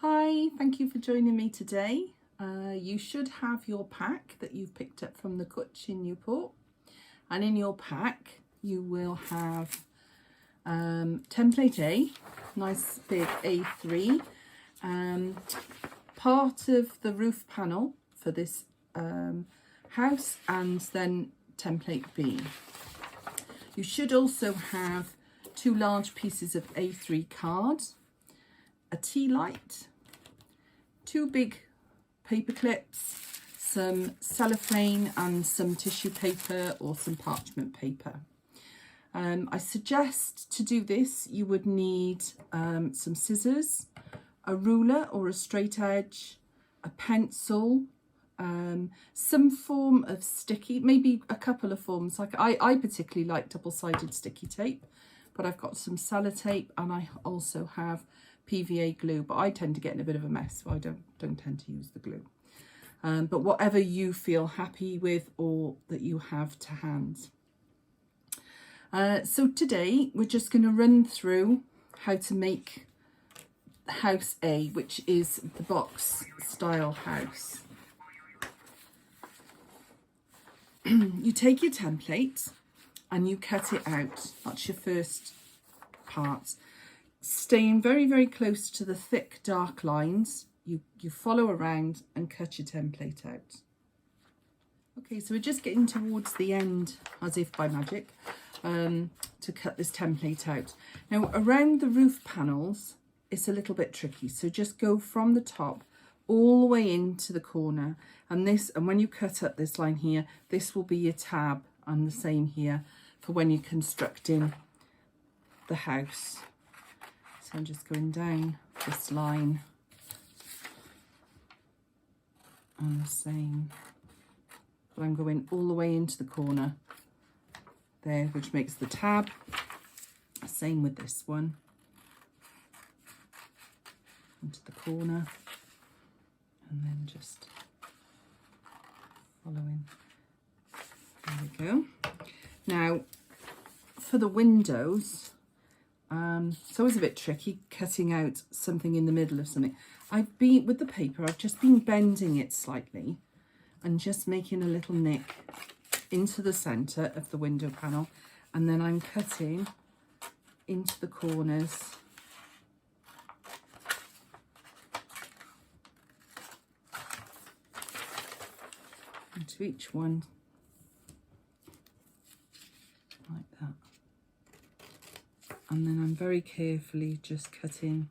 Hi, thank you for joining me today. You should have your pack that you've picked up from the Hill Newport, and in your pack you will have template A, nice big A3, part of the roof panel for this house, and then template B. You should also have 2 large pieces of A3 card, a tea light, 2 big paper clips, some cellophane and some tissue paper or some parchment paper. I suggest to do this you would need some scissors, a ruler or a straight edge, a pencil, some form of sticky, maybe a couple of forms. Like I particularly like double-sided sticky tape, but I've got some sellotape and I also have PVA glue, but I tend to get in a bit of a mess, so I don't tend to use the glue. But whatever you feel happy with or that you have to hand. So today we're just going to run through how to make house A, which is the box style house. You take your template and you cut it out. That's your first part. Staying very, very close to the thick dark lines, you follow around and cut your template out. Okay, so we're just getting towards the end, as if by magic, to cut this template out. Now, around the roof panels, it's a little bit tricky, so just go from the top all the way into the corner, and when you cut up this line here, this will be your tab, and the same here for when you're constructing the house. So I'm just going down this line and the same, but I'm going all the way into the corner there, which makes the tab. Same with this one, into the corner, and then just following. There we go. Now for the windows, it's always a bit tricky cutting out something in the middle of something. With the paper, I've just been bending it slightly and just making a little nick into the centre of the window panel, and then I'm cutting into the corners into each one like that. And then I'm very carefully just cutting.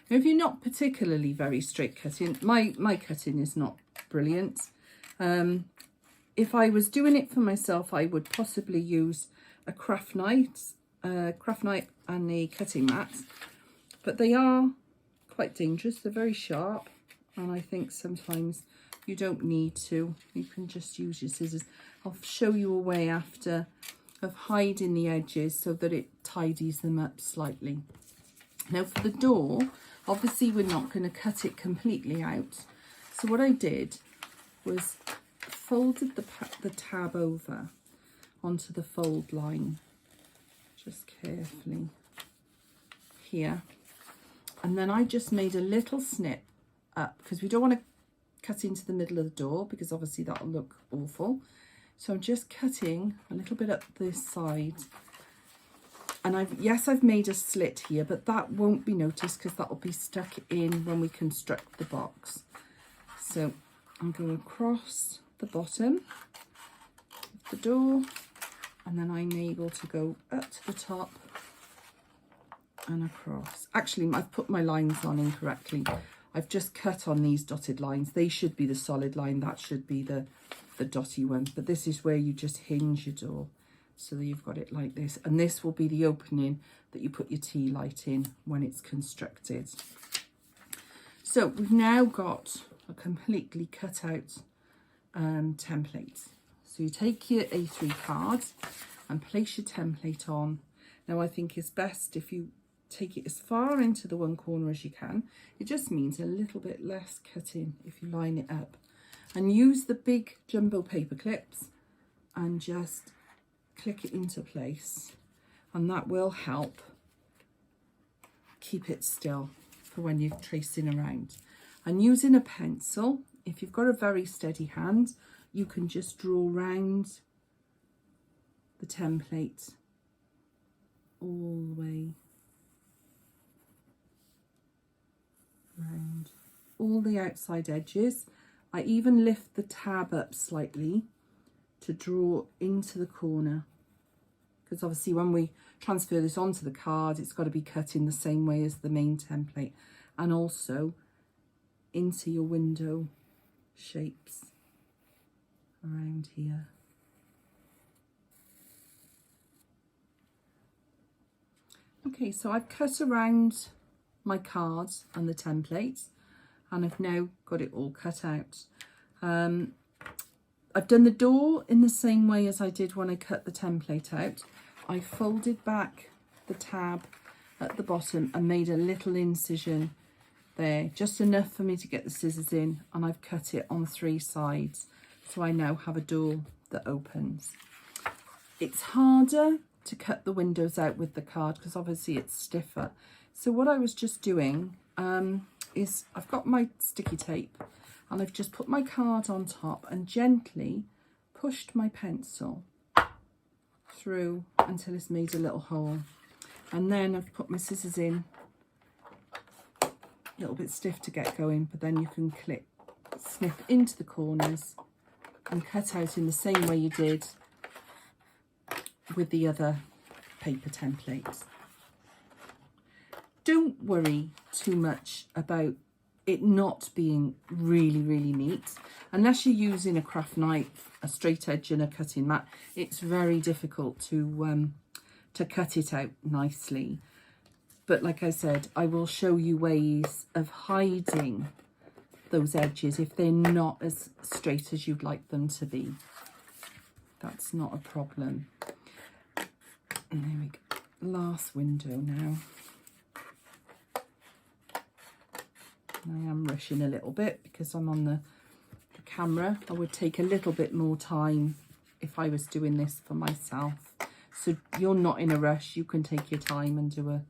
Now, if you're not particularly very straight cutting, my cutting is not brilliant. If I was doing it for myself, I would possibly use a craft knife and a cutting mat, but they are quite dangerous. They're very sharp, and I think sometimes you don't need to. You can just use your scissors. I'll show you a way after of hiding the edges so that it tidies them up slightly. Now for the door, obviously we're not going to cut it completely out. So what I did was folded the tab over onto the fold line, just carefully here. And then I just made a little snip up, because we don't want to cut into the middle of the door, because obviously that'll look awful. So I'm just cutting a little bit up this side, and I've made a slit here, but that won't be noticed because that will be stuck in when we construct the box. So I'm going across the bottom of the door, and then I'm able to go up to the top and across. Actually, I've put my lines on incorrectly. I've just cut on these dotted lines. They should be the solid line, that should be the dotty one, but this is where you just hinge your door so that you've got it like this, and this will be the opening that you put your tea light in when it's constructed. So we've now got a completely cut out template. So you take your A3 card and place your template on. Now I think it's best if you take it as far into the one corner as you can. It just means a little bit less cutting if you line it up. And use the big jumbo paper clips and just click it into place, and that will help keep it still for when you're tracing around. And using a pencil, if you've got a very steady hand, you can just draw round the template all the way round all the outside edges. I even lift the tab up slightly to draw into the corner, because obviously when we transfer this onto the card, it's got to be cut in the same way as the main template, and also into your window shapes around here. Okay, so I've cut around my cards and the templates, and I've now got it all cut out. I've done the door in the same way as I did when I cut the template out. I folded back the tab at the bottom and made a little incision there, just enough for me to get the scissors in, and I've cut it on 3 sides, so I now have a door that opens. It's harder to cut the windows out with the card because obviously it's stiffer. So what I was just doing is I've got my sticky tape and I've just put my card on top and gently pushed my pencil through until it's made a little hole. And then I've put my scissors in, a little bit stiff to get going, but then you can snip into the corners and cut out in the same way you did with the other paper templates. Don't worry too much about it not being really, really neat. Unless you're using a craft knife, a straight edge and a cutting mat, it's very difficult to cut it out nicely. But like I said, I will show you ways of hiding those edges if they're not as straight as you'd like them to be. That's not a problem. And there we go. Last window now. I am rushing a little bit because I'm on the camera. I would take a little bit more time if I was doing this for myself. So you're not in a rush. You can take your time and do a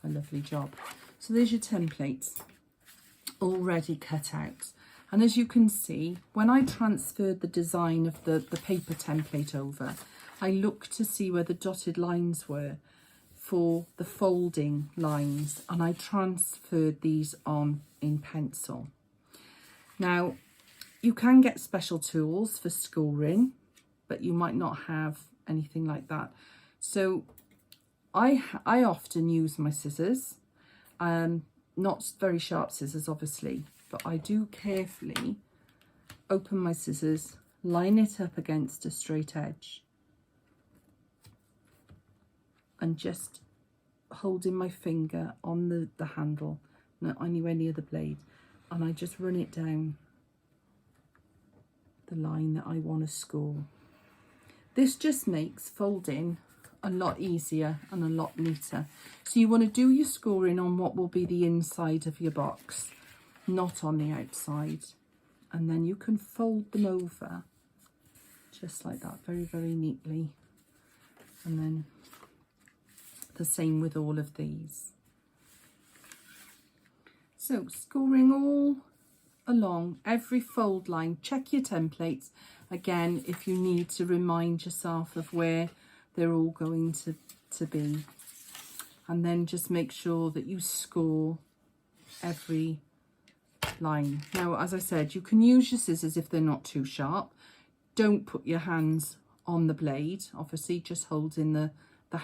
lovely job. So there's your templates already cut out. And as you can see, when I transferred the design of the paper template over, I looked to see where the dotted lines were for the folding lines, and I transferred these on in pencil. Now, you can get special tools for scoring, but you might not have anything like that. So I often use my scissors, not very sharp scissors obviously, but I do carefully open my scissors, line it up against a straight edge, and just holding my finger on the handle, not anywhere near the blade, and I just run it down the line that I want to score. This just makes folding a lot easier and a lot neater. So you want to do your scoring on what will be the inside of your box, not on the outside, and then you can fold them over just like that, very, very neatly. And then the same with all of these. So scoring all along every fold line. Check your templates again if you need to remind yourself of where they're all going to be, and then just make sure that you score every line. Now, as I said, you can use your scissors if they're not too sharp. Don't put your hands on the blade, obviously just holding the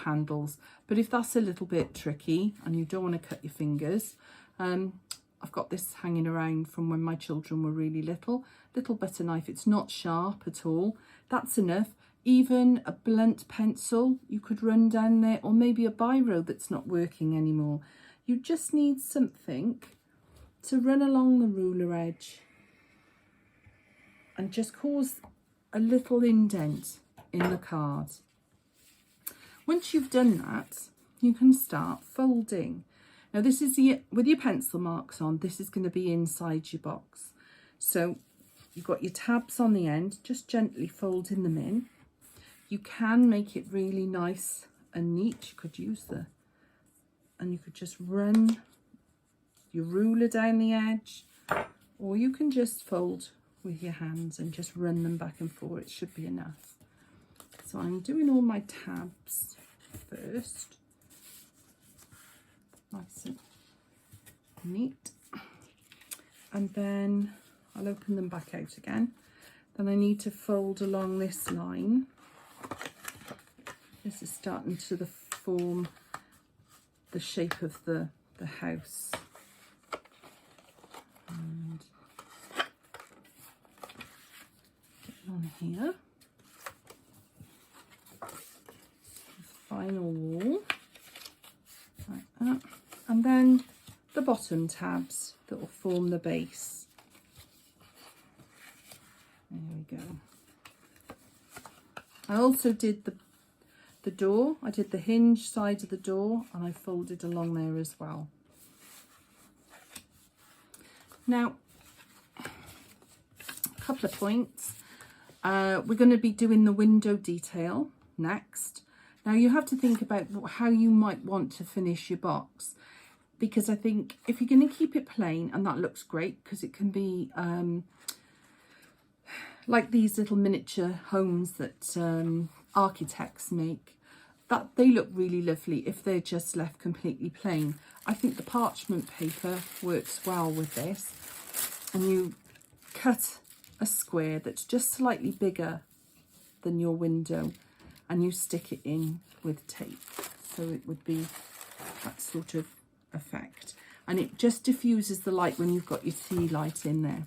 handles. But if that's a little bit tricky and you don't want to cut your fingers, I've got this hanging around from when my children were really little butter knife. It's not sharp at all. That's enough. Even a blunt pencil you could run down there, or maybe a biro that's not working anymore. You just need something to run along the ruler edge and just cause a little indent in the card. Once you've done that, you can start folding. Now this is with your pencil marks on, this is going to be inside your box. So you've got your tabs on the end, just gently folding them in. You can make it really nice and neat. You could use the and you could just run your ruler down the edge, or you can just fold with your hands and just run them back and forth. It should be enough. So I'm doing all my tabs first, nice and neat, and then I'll open them back out again. Then I need to fold along this line. This is starting to form the shape of the house. And get on here. Final wall, like that. And then the bottom tabs that will form the base. There we go. I also did the door. I did the hinge side of the door, and I folded along there as well. Now, a couple of points. We're going to be doing the window detail next. Now you have to think about how you might want to finish your box, because I think if you're going to keep it plain, and that looks great because it can be like these little miniature homes that architects make, that they look really lovely if they're just left completely plain. I think the parchment paper works well with this, and you cut a square that's just slightly bigger than your window, and you stick it in with tape, so it would be that sort of effect, and it just diffuses the light when you've got your tea light in there.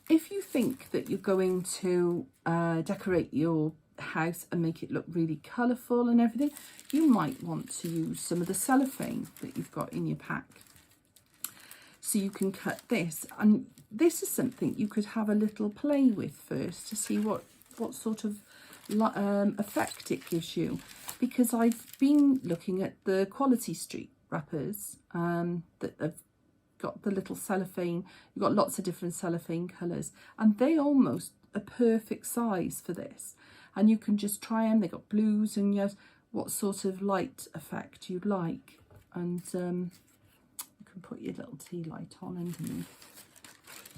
If you think that you're going to decorate your house and make it look really colourful and everything, you might want to use some of the cellophane that you've got in your pack. So you can cut this, and this is something you could have a little play with first to see what sort of effect it gives you, because I've been looking at the Quality Street wrappers that have got the little cellophane. You've got lots of different cellophane colours, and they almost a perfect size for this, and you can just try them. They've got blues and yellows, what sort of light effect you'd like, and you can put your little tea light on underneath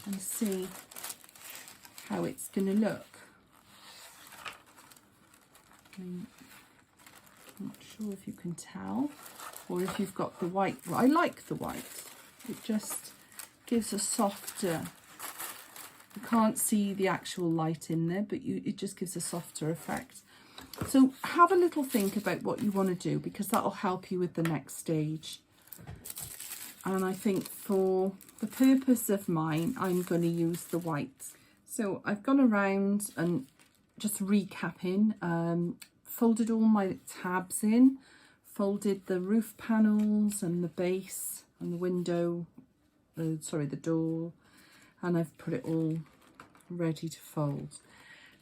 and see how it's going to look. I'm not sure if you can tell, or if you've got the white. Well, I like the white. It just gives a softer, you can't see the actual light in there, but it just gives a softer effect. So have a little think about what you want to do, because that'll help you with the next stage. And I think for the purpose of mine, I'm going to use the white. So I've gone around and just recapping, folded all my tabs in, folded the roof panels and the base and the window, the door, and I've put it all ready to fold.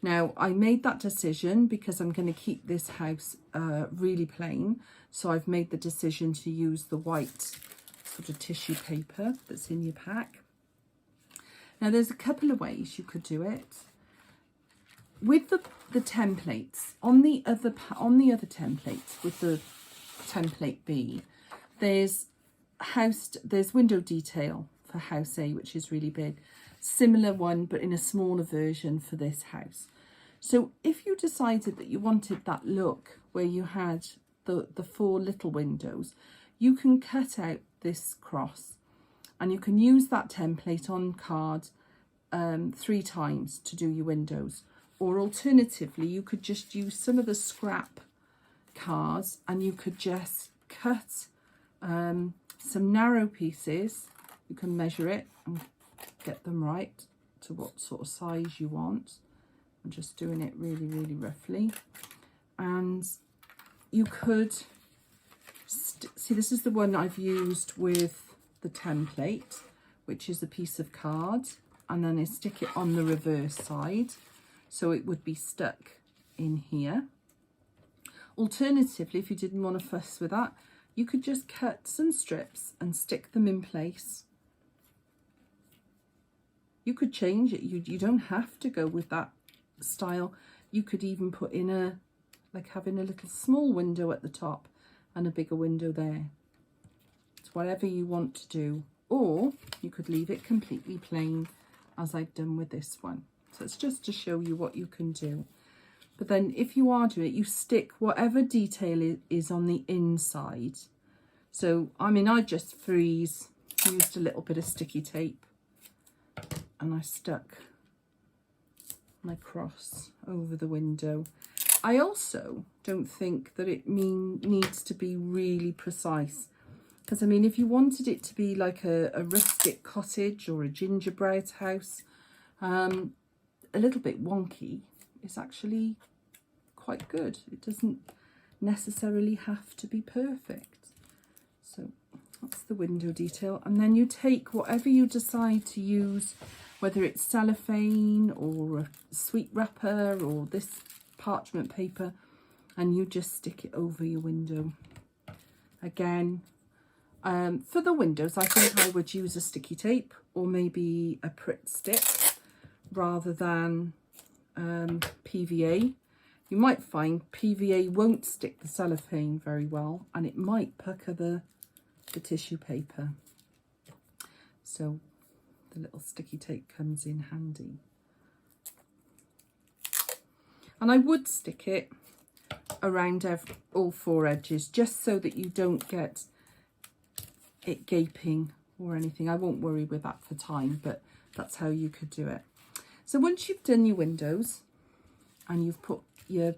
Now I made that decision because I'm going to keep this house really plain, so I've made the decision to use the white sort of tissue paper that's in your pack. Now there's a couple of ways you could do it. With the templates, on the other templates, with the template B, there's window detail for house A, which is really big. Similar one, but in a smaller version for this house. So if you decided that you wanted that look where you had the 4 little windows, you can cut out this cross, and you can use that template on card 3 times to do your windows. Or alternatively, you could just use some of the scrap cards, and you could just cut some narrow pieces. You can measure it and get them right to what sort of size you want. I'm just doing it really, really roughly. And you could see, this is the one I've used with the template, which is a piece of card, and then I stick it on the reverse side, so it would be stuck in here. Alternatively, if you didn't want to fuss with that, you could just cut some strips and stick them in place. You could change it. You don't have to go with that style. You could even put in like having a little small window at the top and a bigger window there. whatever you want to do, or you could leave it completely plain as I've done with this one. So it's just to show you what you can do. But then if you are doing it, you stick whatever detail is on the inside. So, I mean, I just used a little bit of sticky tape and I stuck my cross over the window. I also don't think that it needs to be really precise. Because, I mean, if you wanted it to be like a rustic cottage or a gingerbread house, a little bit wonky, is actually quite good. It doesn't necessarily have to be perfect. So that's the window detail. And then you take whatever you decide to use, whether it's cellophane or a sweet wrapper or this parchment paper, and you just stick it over your window. Again, for the windows, I think I would use a sticky tape or maybe a Pritt stick rather than PVA. You might find PVA won't stick the cellophane very well, and it might pucker the tissue paper. So the little sticky tape comes in handy. And I would stick it around all four edges, just so that you don't get it gaping or anything. I won't worry with that for time, but that's how you could do it. So once you've done your windows and you've put your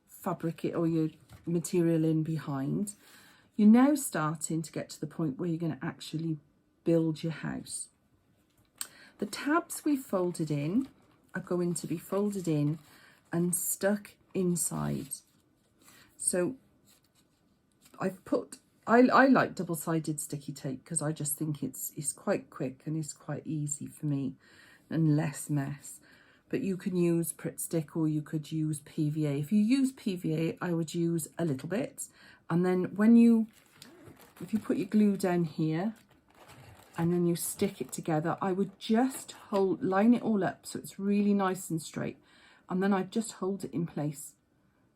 fabric or your material in behind, you're now starting to get to the point where you're going to actually build your house. The tabs we folded in are going to be folded in and stuck inside. So I've put, I like double-sided sticky tape because I just think it's quite quick and it's quite easy for me and less mess. But you can use Pritt stick or you could use PVA. If you use PVA, I would use a little bit. And then if you put your glue down here and then you stick it together, I would just line it all up so it's really nice and straight. And then I'd just hold it in place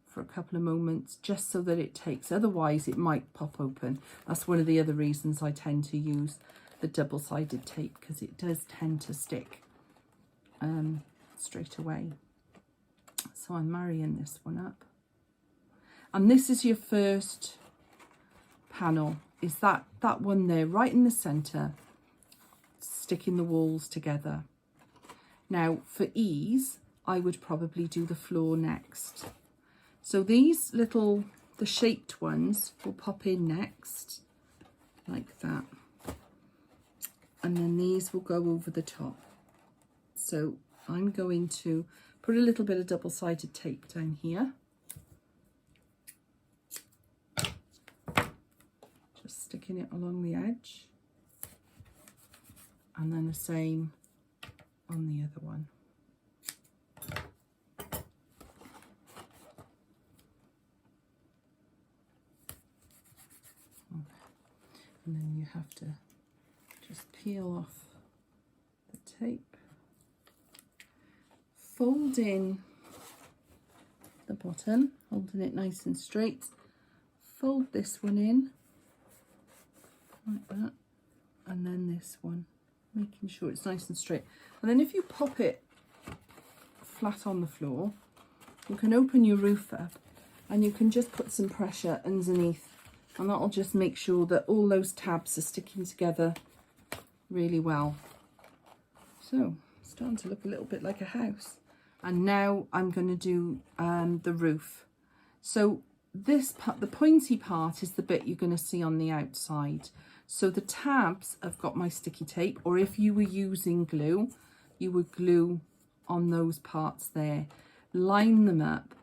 for a couple of moments just so that it takes. Otherwise, it might pop open. That's one of the other reasons I tend to use the double-sided tape, because it does tend to stick straight away. So I'm marrying this one up. And this is your first panel, is that one there right in the centre, sticking the walls together. Now for ease, I would probably do the floor next. So these the shaped ones will pop in next, like that. And then these will go over the top. So I'm going to put a little bit of double-sided tape down here. Just sticking it along the edge. And then the same on the other one. And then you have to just peel off the tape, fold in the bottom, holding it nice and straight, fold this one in like that, and then this one, making sure it's nice and straight. And then if you pop it flat on the floor, you can open your roof up and you can just put some pressure underneath, and that'll just make sure that all those tabs are sticking together really well. So it's starting to look a little bit like a house. And now I'm going to do the roof. So this part, the pointy part, is the bit you're going to see on the outside. So the tabs have got my sticky tape, or if you were using glue, you would glue on those parts there, line them up,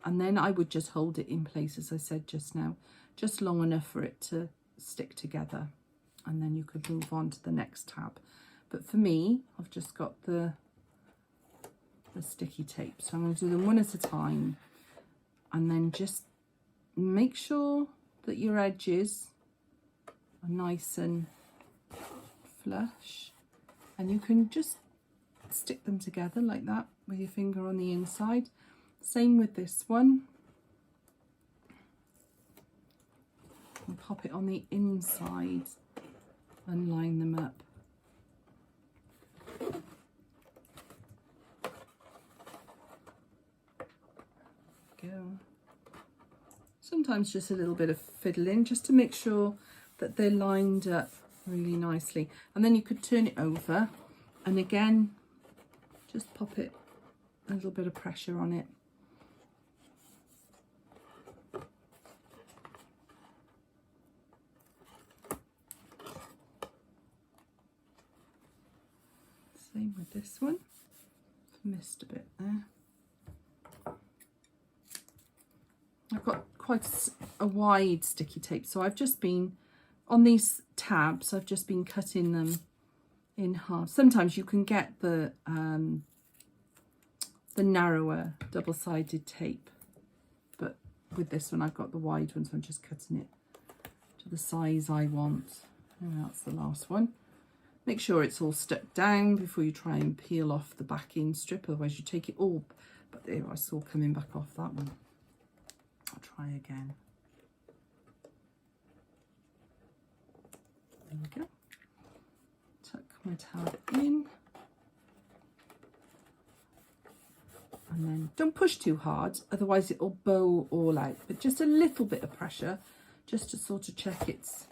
and then I would just hold it in place, as I said just now, just long enough for it to stick together, and then you could move on to the next tab. But for me, I've just got the sticky tape, so I'm going to do them one at a time, and then just make sure that your edges are nice and flush, and you can just stick them together like that with your finger on the inside. Same with this one. and pop it on the inside and line them up. Go. Sometimes just a little bit of fiddling just to make sure that they're lined up really nicely. And then you could turn it over and again just pop it a little bit of pressure on it. Same with this one. Missed a bit there. I've got quite a wide sticky tape, so I've just been on these tabs, I've just been cutting them in half. Sometimes you can get the narrower double-sided tape, but with this one I've got the wide one, so I'm just cutting it to the size I want. And that's the last one. Make sure it's all stuck down before you try and peel off the backing strip, otherwise you take it all. But there, I saw coming back off that one. I'll try again. There we go. Tuck my tab in. And then don't push too hard, otherwise it will bow all out. But just a little bit of pressure, just to sort of check it's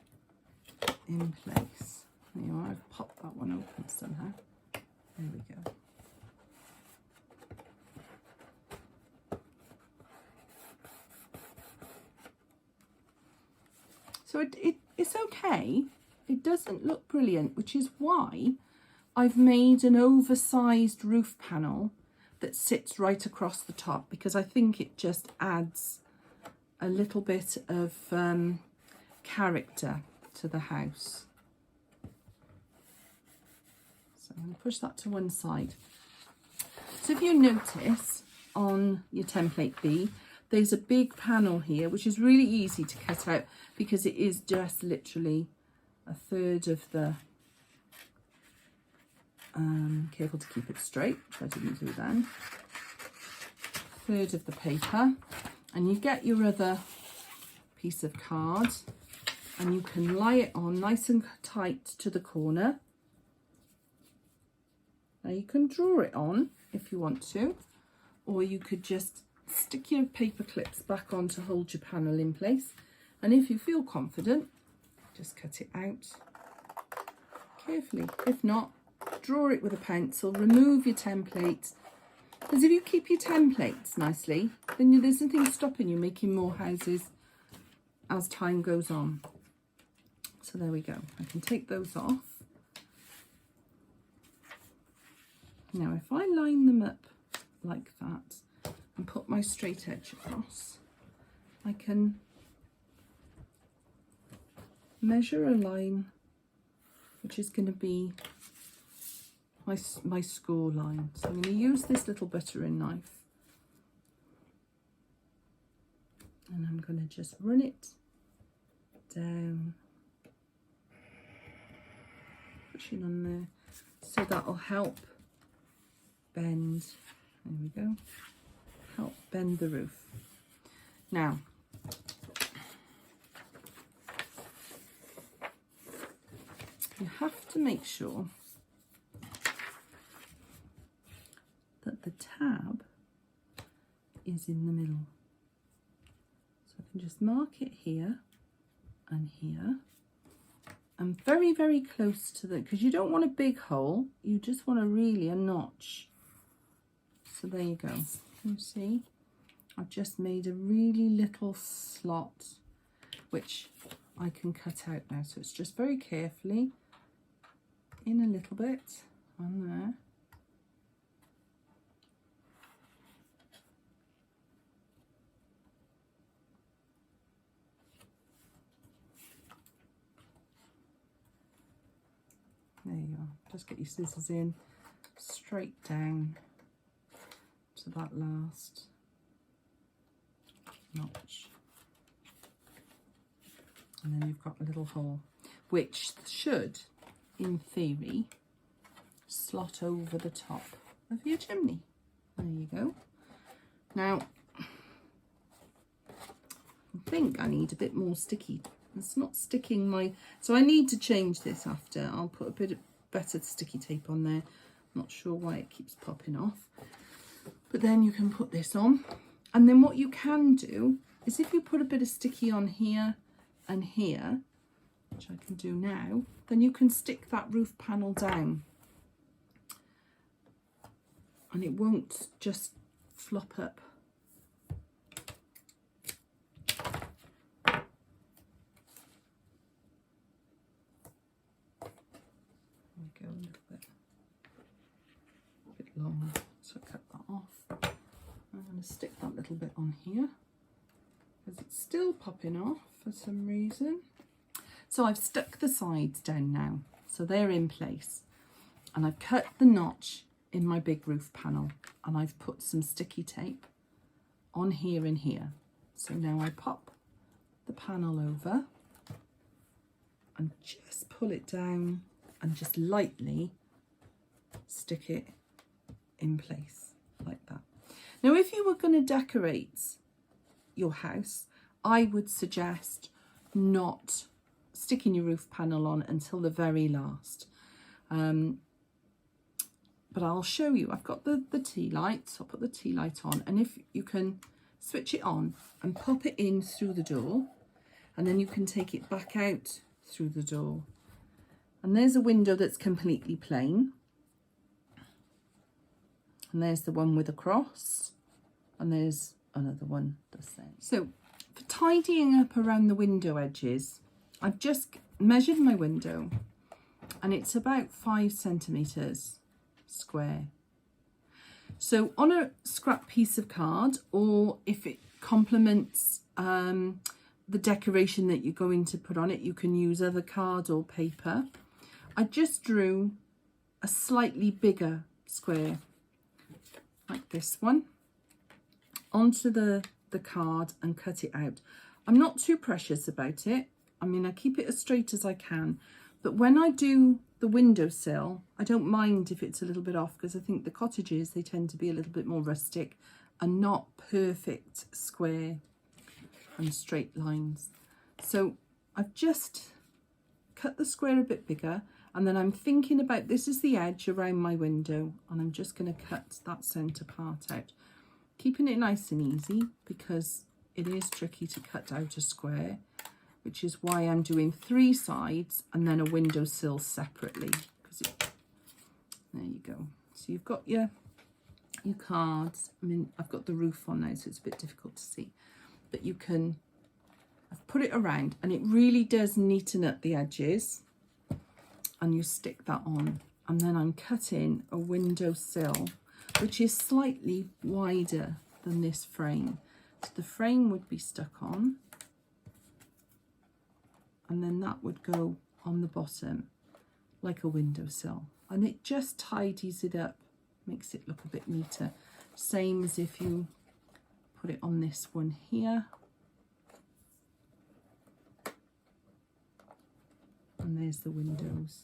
in place. There you are, I've popped that one open somehow. There we go. So it's okay. It doesn't look brilliant, which is why I've made an oversized roof panel that sits right across the top, because I think it just adds a little bit of character to the house. So I'm going to push that to one side. So if you notice on your template B, there's a big panel here, which is really easy to cut out because it is just literally a third of the, careful to keep it straight, which I didn't do then, third of the paper, and you get your other piece of card and you can lie it on nice and tight to the corner. Now you can draw it on if you want to, or you could just stick your paper clips back on to hold your panel in place, and if you feel confident, just cut it out carefully. If not, draw it with a pencil, remove your template, because if you keep your templates nicely, then there's nothing stopping you making more houses as time goes on. So there we go, I can take those off. Now if I line them up like that and put my straight edge across, I can measure a line which is going to be my score line. So I'm going to use this little buttering knife and I'm going to just run it down, pushing on there, so that'll help bend, there we go, help bend the roof. Now you have to make sure that the tab is in the middle. So I can just mark it here and here. And very, very close to the, because you don't want a big hole, you just want really a notch. So there you go. You see, I've just made a really little slot, which I can cut out now. So it's just very carefully in a little bit on there. There you are. Just get your scissors in, straight down to that last notch. And then you've got a little hole, which should, in theory, slot over the top of your chimney. There you go. Now, I think I need a bit more sticky It's not sticking my, so I need to change this after. I'll put a bit of better sticky tape on there. Not sure why it keeps popping off. But then you can put this on. And then what you can do is if you put a bit of sticky on here and here, which I can do now, then you can stick that roof panel down. And it won't just flop up. There we go, a little bit long, so cut that off. I'm going to stick that little bit on here because it's still popping off for some reason. So I've stuck the sides down now, so they're in place, and I've cut the notch in my big roof panel, and I've put some sticky tape on here and here. So now I pop the panel over and just pull it down and just lightly stick it in place like that. Now, if you were going to decorate your house, I would suggest not sticking your roof panel on until the very last. But I'll show you. I've got the tea light, so I'll put the tea light on, and if you can switch it on and pop it in through the door, and then you can take it back out through the door. And there's a window that's completely plain. And there's the one with a cross, and there's another one the same. So for tidying up around the window edges, I've just measured my window, and it's about 5 centimetres square. So on a scrap piece of card, or if it complements the decoration that you're going to put on it, you can use other card or paper. I just drew a slightly bigger square like this one onto the card and cut it out. I'm not too precious about it. I mean, I keep it as straight as I can, but when I do the windowsill, I don't mind if it's a little bit off, because I think the cottages, they tend to be a little bit more rustic and not perfect square and straight lines. So I've just cut the square a bit bigger, and then I'm thinking about, this is the edge around my window, and I'm just going to cut that centre part out, keeping it nice and easy because it is tricky to cut out a square, which is why I'm doing 3 sides and then a windowsill separately. There you go. So you've got your cards. I mean, I've got the roof on now, so it's a bit difficult to see, but you can, I've put it around, and it really does neaten up the edges, and you stick that on. And then I'm cutting a windowsill, which is slightly wider than this frame. So the frame would be stuck on, and then that would go on the bottom like a windowsill, and it just tidies it up, makes it look a bit neater. Same as if you put it on this one here, and there's the windows.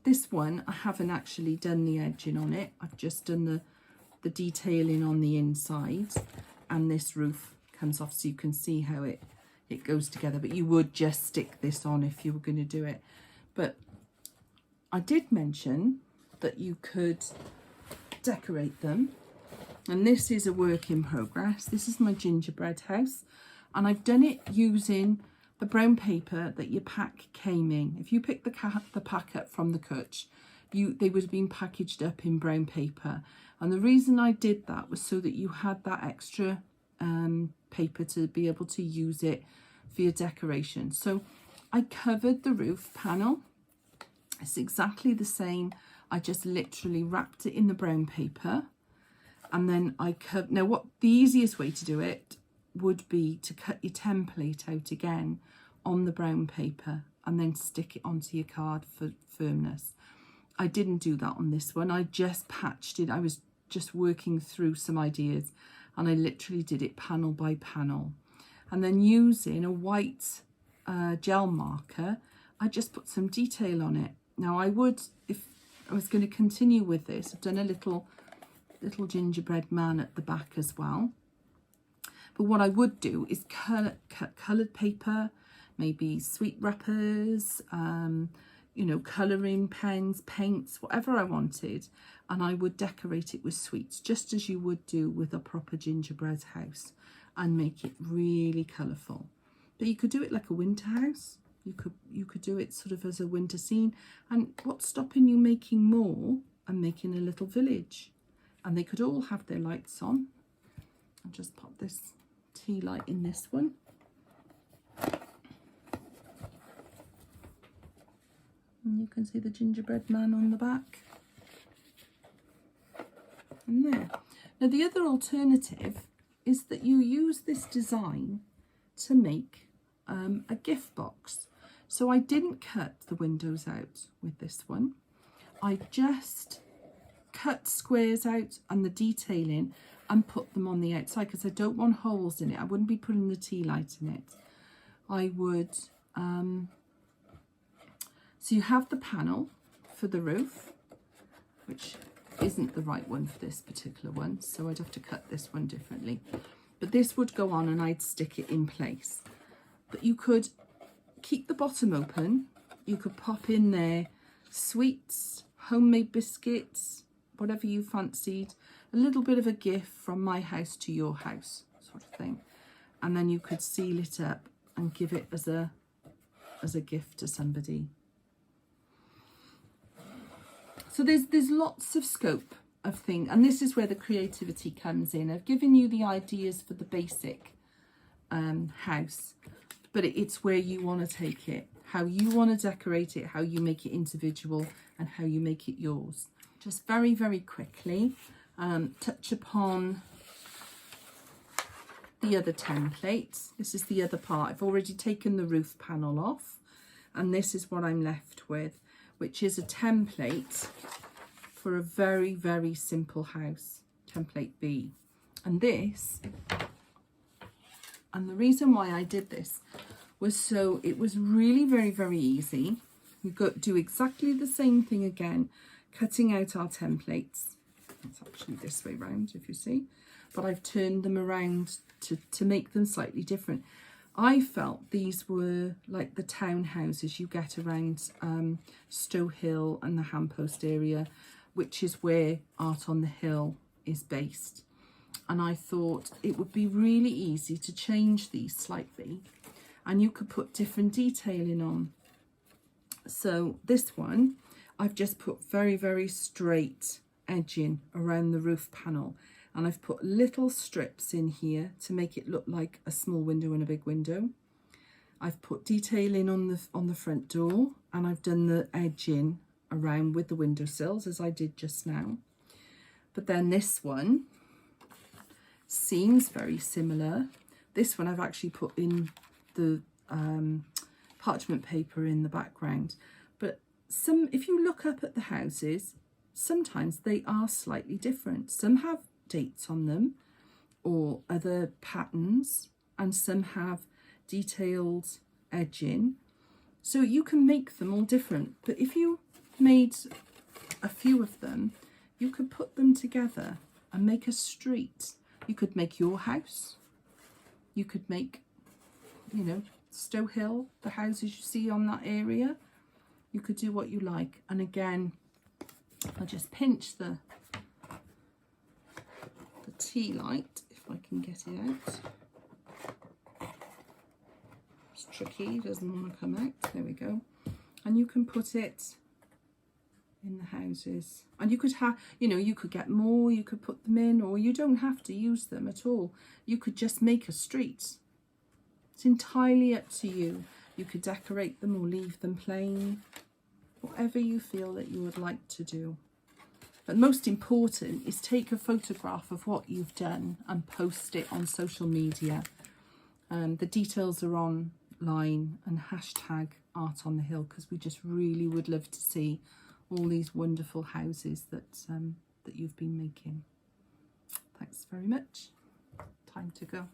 This one, I haven't actually done the edging on it. I've just done the detailing on the inside, and this roof comes off, so you can see how it goes together. But you would just stick this on if you were going to do it. But I did mention that you could decorate them, and this is a work in progress. This is my gingerbread house, and I've done it using the brown paper that your pack came in. If you pick the pack up from the Kutch, they would have been packaged up in brown paper, and the reason I did that was so that you had that extra paper to be able to use it for your decoration. So I covered the roof panel. It's exactly the same. I just literally wrapped it in the brown paper, and then I cut. Now, what the easiest way to do it would be to cut your template out again on the brown paper and then stick it onto your card for firmness. I didn't do that on this one. I just patched it. I was just working through some ideas, and I literally did it panel by panel. And then using a white gel marker, I just put some detail on it. Now I would, if I was going to continue with this, I've done a little gingerbread man at the back as well. But what I would do is cut coloured paper, maybe sweet wrappers, you know, colouring pens, paints, whatever I wanted, and I would decorate it with sweets, just as you would do with a proper gingerbread house, and make it really colourful. But you could do it like a winter house. You could do it sort of as a winter scene. And what's stopping you making more and making a little village? And they could all have their lights on. I'll just pop this tea light in this one. And you can see the gingerbread man on the back. And there. Now the other alternative is that you use this design to make a gift box. So I didn't cut the windows out with this one. I just cut squares out and the detailing and put them on the outside because I don't want holes in it. I wouldn't be putting the tea light in it. I would... So you have the panel for the roof, which isn't the right one for this particular one, so I'd have to cut this one differently. But this would go on and I'd stick it in place. But you could keep the bottom open. You could pop in there sweets, homemade biscuits, whatever you fancied, a little bit of a gift from my house to your house sort of thing. And then you could seal it up and give it as a gift to somebody. So there's lots of scope of things, and this is where the creativity comes in. I've given you the ideas for the basic house, but it's where you want to take it, how you want to decorate it, how you make it individual, and how you make it yours. Just very, very quickly, touch upon the other templates. This is the other part. I've already taken the roof panel off, and this is what I'm left with, which is a template for a very, very simple house, template B. And this, and the reason why I did this was so it was really very, very easy. We've got to do exactly the same thing again, cutting out our templates. It's actually this way round, if you see, but I've turned them around to make them slightly different. I felt these were like the townhouses you get around Stow Hill and the Handpost area, which is where Art on the Hill is based. And I thought it would be really easy to change these slightly, and you could put different detailing on. So this one, I've just put very, very straight edging around the roof panel. And I've put little strips in here to make it look like a small window and a big window. I've put detailing on the front door, and I've done the edging around with the windowsills as I did just now. But then this one seems very similar. This one I've actually put in the parchment paper in the background. But if you look up at the houses, sometimes they are slightly different. Some have dates on them or other patterns, and some have detailed edging, so you can make them all different. But if you made a few of them, you could put them together and make a street. You could make your house, you could make, you know, Stow Hill, the houses you see on that area. You could do what you like. And again, I'll just pinch the tea light if I can get it out. It's tricky, it doesn't want to come out. There we go. And you can put it in the houses, and you could have, you know, you could get more, you could put them in, or you don't have to use them at all. You could just make a street. It's entirely up to you. You could decorate them or leave them plain, whatever you feel that you would like to do. But most important is take a photograph of what you've done and post it on social media. The details are online, and hashtag Art on the Hill, because we just really would love to see all these wonderful houses that you've been making. Thanks very much. Time to go.